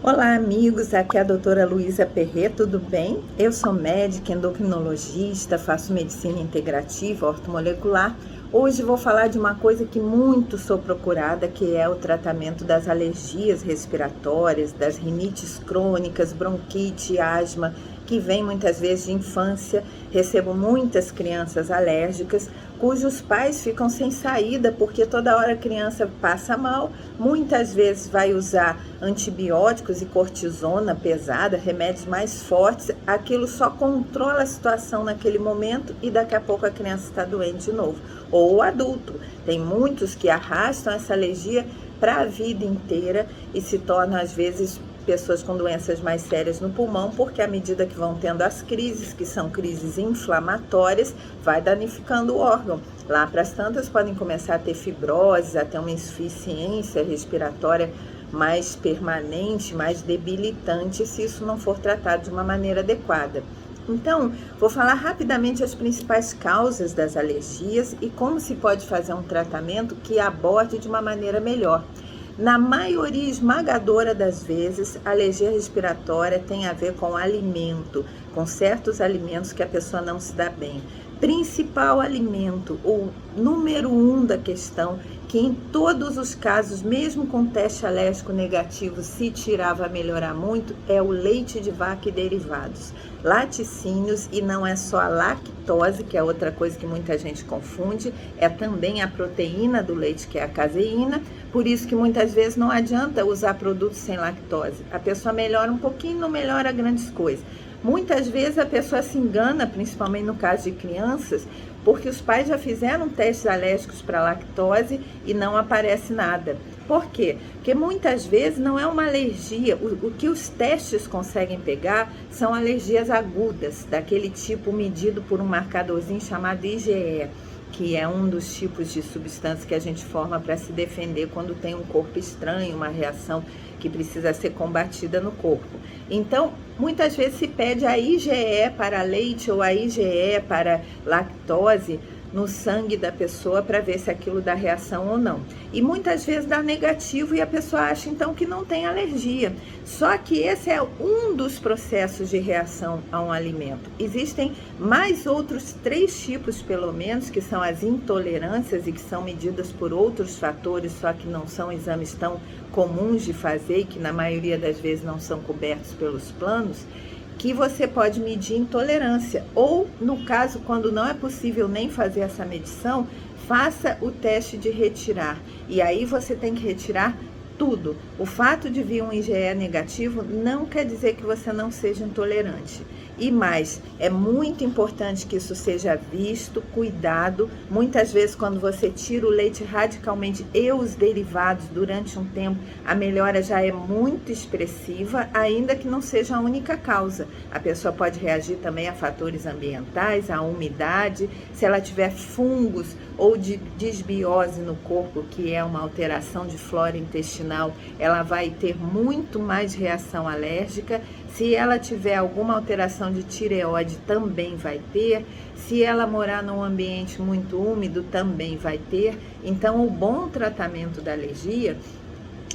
Olá, amigos. Aqui é a doutora Luísa Perret, tudo bem? Eu sou médica, endocrinologista, faço medicina integrativa, ortomolecular. Hoje vou falar de uma coisa que muito sou procurada, que é o tratamento das alergias respiratórias, das rinites crônicas, bronquite, asma, que vem muitas vezes de infância. Recebo muitas crianças alérgicas, cujos pais ficam sem saída, porque toda hora a criança passa mal, muitas vezes vai usar antibióticos e cortisona pesada, remédios mais fortes, aquilo só controla a situação naquele momento e daqui a pouco a criança está doente de novo. Ou o adulto, tem muitos que arrastam essa alergia para a vida inteira e se tornam às vezes pessoas com doenças mais sérias no pulmão, porque à medida que vão tendo as crises, que são crises inflamatórias, vai danificando o órgão. Lá para as tantas podem começar a ter fibrose, a ter uma insuficiência respiratória mais permanente, mais debilitante, se isso não for tratado de uma maneira adequada. Então, vou falar rapidamente as principais causas das alergias e como se pode fazer um tratamento que aborde de uma maneira melhor. Na maioria esmagadora das vezes, a alergia respiratória tem a ver com alimento, com certos alimentos que a pessoa não se dá bem. Principal alimento, o número 1 da questão, que em todos os casos, mesmo com teste alérgico negativo, se tirar vai melhorar muito, é o leite de vaca e derivados. Laticínios, e não é só a lactose, que é outra coisa que muita gente confunde, é também a proteína do leite, que é a caseína, por isso que muitas vezes não adianta usar produtos sem lactose. A pessoa melhora um pouquinho, não melhora grandes coisas. Muitas vezes a pessoa se engana, principalmente no caso de crianças, porque os pais já fizeram testes alérgicos para lactose e não aparece nada. Por quê? Porque muitas vezes não é uma alergia. O que os testes conseguem pegar são alergias agudas, daquele tipo medido por um marcadorzinho chamado IgE, que é um dos tipos de substância que a gente forma para se defender quando tem um corpo estranho, uma reação que precisa ser combatida no corpo. Então, muitas vezes se pede a IgE para leite ou a IgE para lactose no sangue da pessoa para ver se aquilo dá reação ou não. E muitas vezes dá negativo e a pessoa acha então que não tem alergia. Só que esse é um dos processos de reação a um alimento. Existem mais outros 3 tipos, pelo menos, que são as intolerâncias e que são medidas por outros fatores, só que não são exames tão comuns de fazer e que na maioria das vezes não são cobertos pelos planos, que você pode medir intolerância, ou no caso, quando não é possível nem fazer essa medição, faça o teste de retirar, e aí você tem que retirar tudo. O fato de vir um IgE negativo não quer dizer que você não seja intolerante. E mais, é muito importante que isso seja visto, cuidado. Muitas vezes quando você tira o leite radicalmente e os derivados durante um tempo, a melhora já é muito expressiva, ainda que não seja a única causa. A pessoa pode reagir também a fatores ambientais, a umidade, se ela tiver fungos ou de disbiose no corpo, que é uma alteração de flora intestinal, ela vai ter muito mais reação alérgica. Se ela tiver alguma alteração de tireoide, também vai ter. Se ela morar num ambiente muito úmido, também vai ter. Então, o bom tratamento da alergia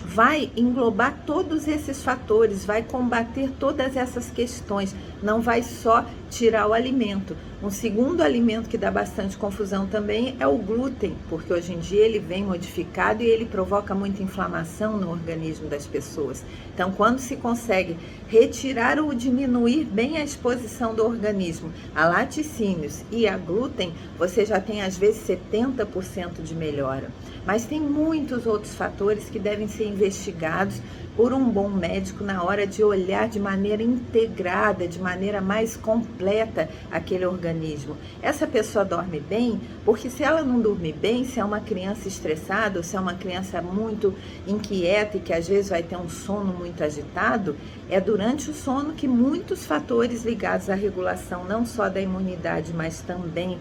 vai englobar todos esses fatores, vai combater todas essas questões, não vai só tirar o alimento. Um segundo alimento que dá bastante confusão também é o glúten, porque hoje em dia ele vem modificado e ele provoca muita inflamação no organismo das pessoas. Então, quando se consegue retirar ou diminuir bem a exposição do organismo a laticínios e a glúten, você já tem às vezes 70% de melhora. Mas tem muitos outros fatores que devem ser investigados por um bom médico na hora de olhar de maneira integrada, de maneira mais completa aquele organismo. Essa pessoa dorme bem, porque se ela não dormir bem, se é uma criança estressada, ou se é uma criança muito inquieta e que às vezes vai ter um sono muito agitado, é durante o sono que muitos fatores ligados à regulação, não só da imunidade, mas também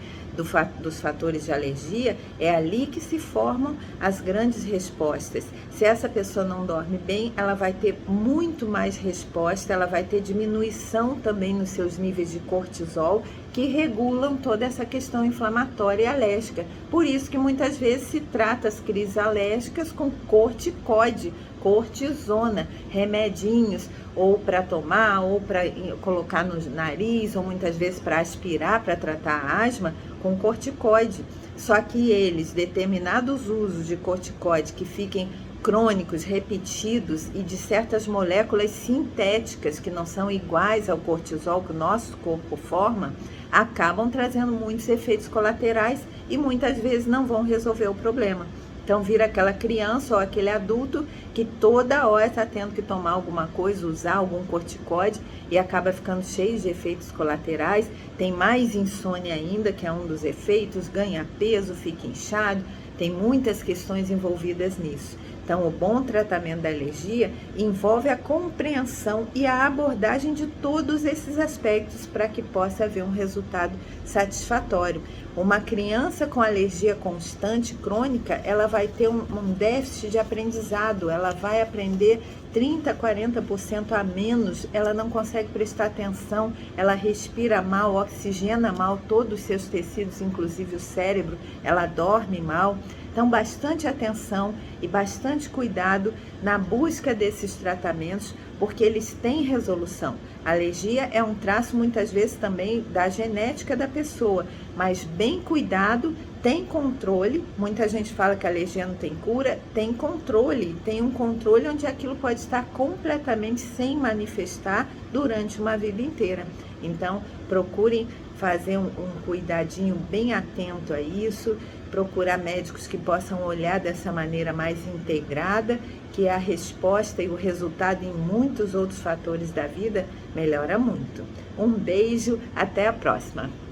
dos fatores de alergia, é ali que se formam as grandes respostas. Se essa pessoa não dorme bem, ela vai ter muito mais resposta, ela vai ter diminuição também nos seus níveis de cortisol que regulam toda essa questão inflamatória e alérgica. Por isso que muitas vezes se trata as crises alérgicas com corticoide, cortisona, remedinhos, ou para tomar, ou para colocar no nariz, ou muitas vezes para aspirar, para tratar a asma, com corticoide. Só que eles, determinados usos de corticoide que fiquem crônicos, repetidos e de certas moléculas sintéticas que não são iguais ao cortisol que o nosso corpo forma, acabam trazendo muitos efeitos colaterais e muitas vezes não vão resolver o problema. Então vira aquela criança ou aquele adulto que toda hora está tendo que tomar alguma coisa, usar algum corticoide e acaba ficando cheio de efeitos colaterais, tem mais insônia ainda, que é um dos efeitos, ganha peso, fica inchado, tem muitas questões envolvidas nisso. Então, o bom tratamento da alergia envolve a compreensão e a abordagem de todos esses aspectos para que possa haver um resultado satisfatório. Uma criança com alergia constante, crônica, ela vai ter um déficit de aprendizado, ela vai aprender 30%, 40% a menos, ela não consegue prestar atenção, ela respira mal, oxigena mal todos os seus tecidos, inclusive o cérebro, ela dorme mal. Então, bastante atenção e bastante cuidado na busca desses tratamentos, porque eles têm resolução. A alergia é um traço, muitas vezes, também da genética da pessoa, mas bem cuidado, tem controle. Muita gente fala que a alergia não tem cura, tem controle. Tem um controle onde aquilo pode estar completamente sem manifestar durante uma vida inteira. Então, procurem fazer um cuidadinho bem atento a isso, procurar médicos que possam olhar dessa maneira mais integrada, que a resposta e o resultado em muitos outros fatores da vida melhora muito. Um beijo, até a próxima!